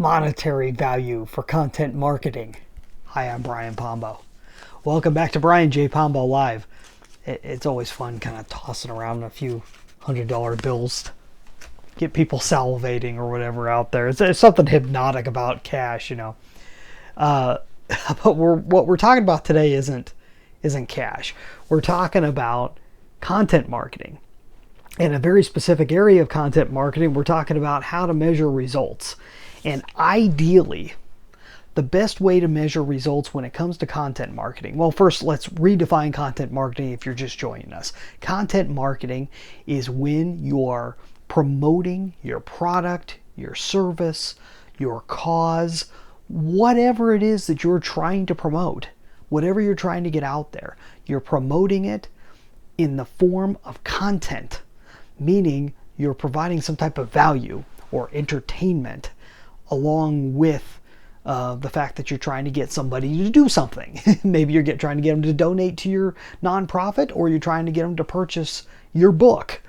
monetary value for content marketing. Hi, I'm Brian Pombo. Welcome back to Brian J. Pombo Live. It's always fun kind of tossing around a few $100 bills to get people salivating or whatever out there. It's something hypnotic about cash, you know. But what we're talking about today isn't cash. We're talking about content marketing. In a very specific area of content marketing, we're talking about how to measure results. And ideally, the best way to measure results when it comes to content marketing, well, first let's redefine content marketing if you're just joining us. Content marketing is when you are promoting your product, your service, your cause, whatever it is that you're trying to promote, whatever you're trying to get out there, you're promoting it in the form of content, meaning you're providing some type of value or entertainment along with the fact that you're trying to get somebody to do something. Maybe you're trying to get them to donate to your nonprofit, or you're trying to get them to purchase your book.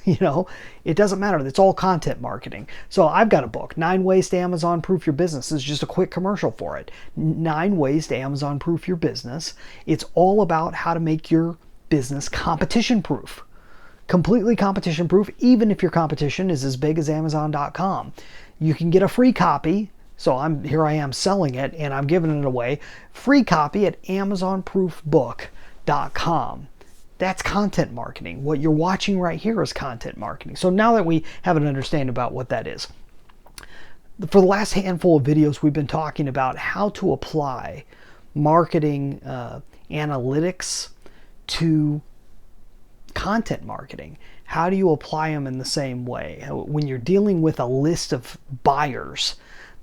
You know, it doesn't matter. It's all content marketing. So I've got a book, 9 Ways to Amazon Proof Your Business. This is just a quick commercial for it. 9 Ways to Amazon Proof Your Business. It's all about how to make your business competition proof. Completely competition proof, even if your competition is as big as Amazon.com. You can get a free copy. So here I am selling it, and I'm giving it away. Free copy at AmazonProofBook.com. That's content marketing. What you're watching right here is content marketing. So now that we have an understanding about what that is, for the last handful of videos, we've been talking about how to apply marketing analytics to content marketing. How do you apply them in the same way? When you're dealing with a list of buyers,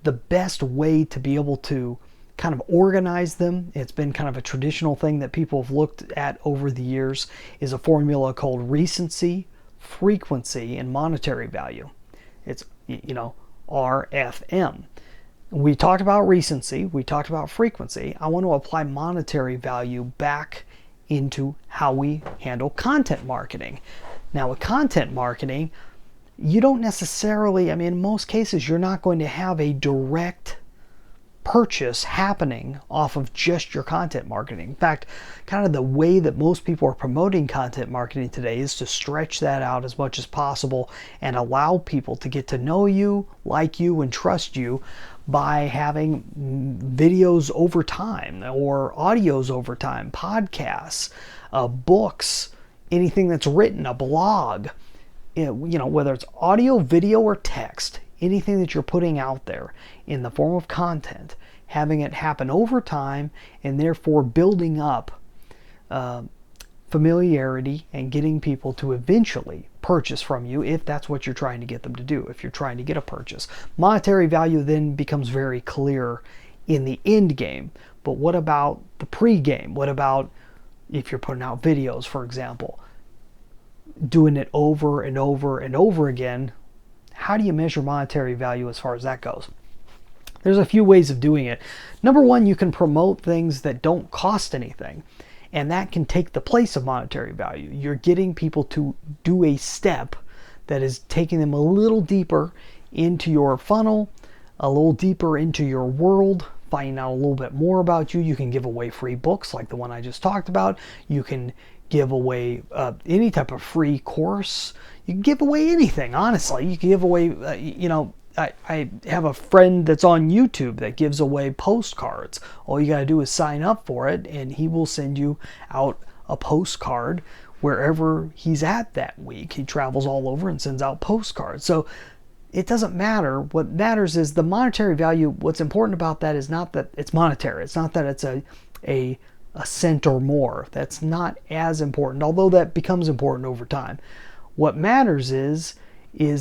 the best way to be able to kind of organize them, it's been kind of a traditional thing that people have looked at over the years, is a formula called recency, frequency, and monetary value. It's, you know, RFM. We talked about recency, we talked about frequency. I want to apply monetary value back into how we handle content marketing. Now with content marketing, you don't necessarily, in most cases, you're not going to have a direct purchase happening off of just your content marketing. In fact, kind of the way that most people are promoting content marketing today is to stretch that out as much as possible and allow people to get to know you, like you, and trust you by having videos over time or audios over time, podcasts, books, anything that's written, a blog, you know, whether it's audio, video, or text, anything that you're putting out there in the form of content, having it happen over time and therefore building up familiarity and getting people to eventually purchase from you if that's what you're trying to get them to do, if you're trying to get a purchase. Monetary value then becomes very clear in the end game. But what about the pre-game? What about if you're putting out videos, for example, doing it over and over and over again? How do you measure monetary value as far as that goes? There's a few ways of doing it. Number one, you can promote things that don't cost anything, and that can take the place of monetary value. You're getting people to do a step that is taking them a little deeper into your funnel, a little deeper into your world, finding out a little bit more about you. You can give away free books like the one I just talked about. You can give away any type of free course. You can give away anything, honestly. You can give away, I have a friend that's on YouTube that gives away postcards. All you got to do is sign up for it, and he will send you out a postcard wherever he's at that week. He travels all over and sends out postcards. So it doesn't matter. What matters is the monetary value. What's important about that is not that it's monetary. It's not that it's a cent or more. That's not as important, although that becomes important over time. What matters is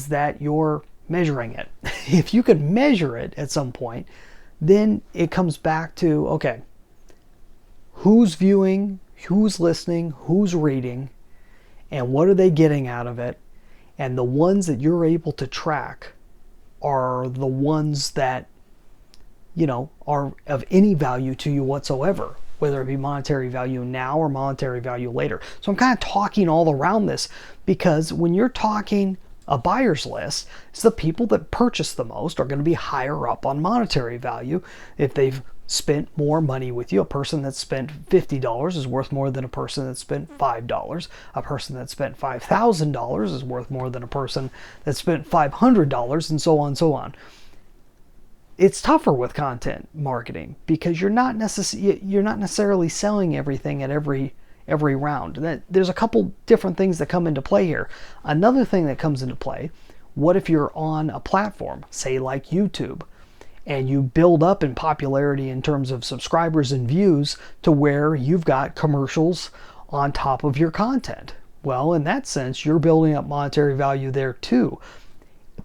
that you're measuring it. If you could measure it at some point, then it comes back to, okay, who's viewing, who's listening, who's reading, and what are they getting out of it? And the ones that you're able to track are the ones that, you know, are of any value to you whatsoever, whether it be monetary value now or monetary value later. So I'm kind of talking all around this because when you're talking a buyer's list, it's the people that purchase the most are going to be higher up on monetary value if they've spent more money with you. A person that spent $50 is worth more than a person that spent $5. A person that spent $5,000 is worth more than a person that spent $500, and so on and so on. It's tougher with content marketing because you're not necessarily selling everything at every round. There's a couple different things that come into play here. Another thing that comes into play, what if you're on a platform, say like YouTube, and you build up in popularity in terms of subscribers and views to where you've got commercials on top of your content? Well, in that sense, you're building up monetary value there too.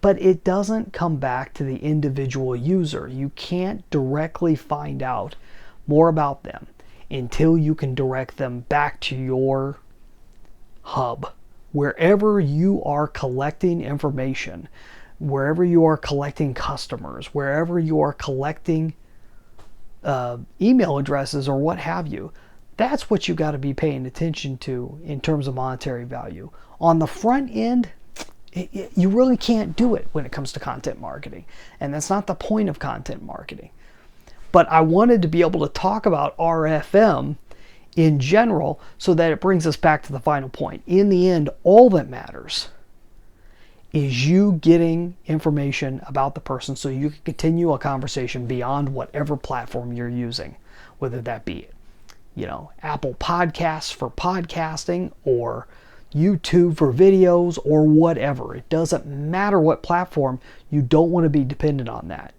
But it doesn't come back to the individual user. You can't directly find out more about them until you can direct them back to your hub. Wherever you are collecting information, wherever you are collecting customers, wherever you are collecting email addresses or what have you, that's what you got to be paying attention to in terms of monetary value. On the front end, you really can't do it when it comes to content marketing. And that's not the point of content marketing. But I wanted to be able to talk about RFM in general so that it brings us back to the final point. In the end, all that matters is you getting information about the person so you can continue a conversation beyond whatever platform you're using, whether that be, Apple Podcasts for podcasting or YouTube for videos or whatever. It doesn't matter what platform. You don't want to be dependent on that.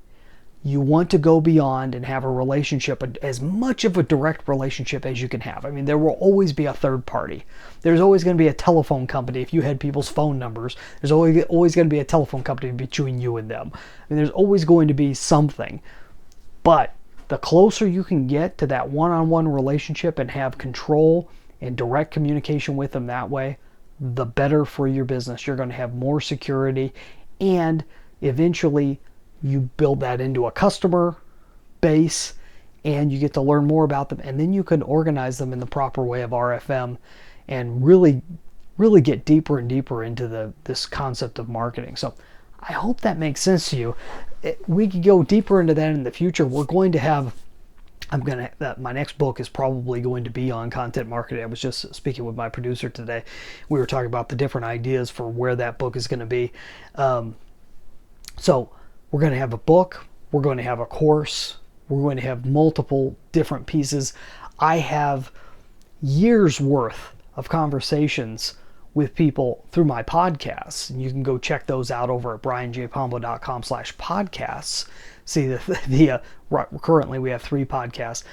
You want to go beyond and have a relationship, as much of a direct relationship as you can have. I mean, there will always be a third party. There's always going to be a telephone company. If you had people's phone numbers, there's always going to be a telephone company between you and them. I mean, there's always going to be something. But the closer you can get to that one-on-one relationship and have control and direct communication with them that way, the better for your business. You're going to have more security, and eventually you build that into a customer base and you get to learn more about them, and then you can organize them in the proper way of RFM and really get deeper and deeper into this concept of marketing. So I hope that makes sense to you. We could go deeper into that in the future. We're going to have my next book is probably going to be on content marketing. I was just speaking with my producer today. We were talking about the different ideas for where that book is going to be. So we're going to have a book. We're going to have a course. We're going to have multiple different pieces. I have years worth of conversations with people through my podcasts. And you can go check those out over at brianjpombo.com/podcasts. See, currently we have 3 podcasts.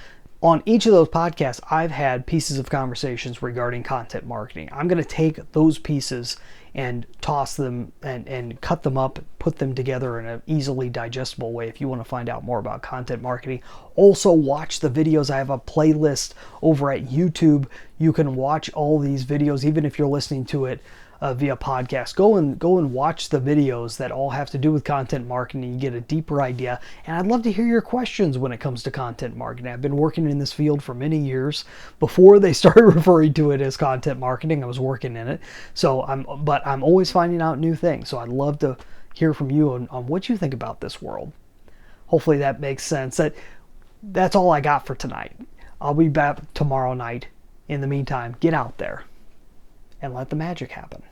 On each of those podcasts, I've had pieces of conversations regarding content marketing. I'm going to take those pieces and toss them and cut them up, put them together in an easily digestible way if you want to find out more about content marketing. Also, watch the videos. I have a playlist over at YouTube. You can watch all these videos, even if you're listening to it via podcast. Go and watch the videos that all have to do with content marketing. You get a deeper idea. And I'd love to hear your questions when it comes to content marketing. I've been working in this field for many years. Before they started referring to it as content marketing, I was working in it. So I'm always finding out new things. So I'd love to hear from you on what you think about this world. Hopefully that makes sense. That's all I got for tonight. I'll be back tomorrow night. In the meantime, get out there and let the magic happen.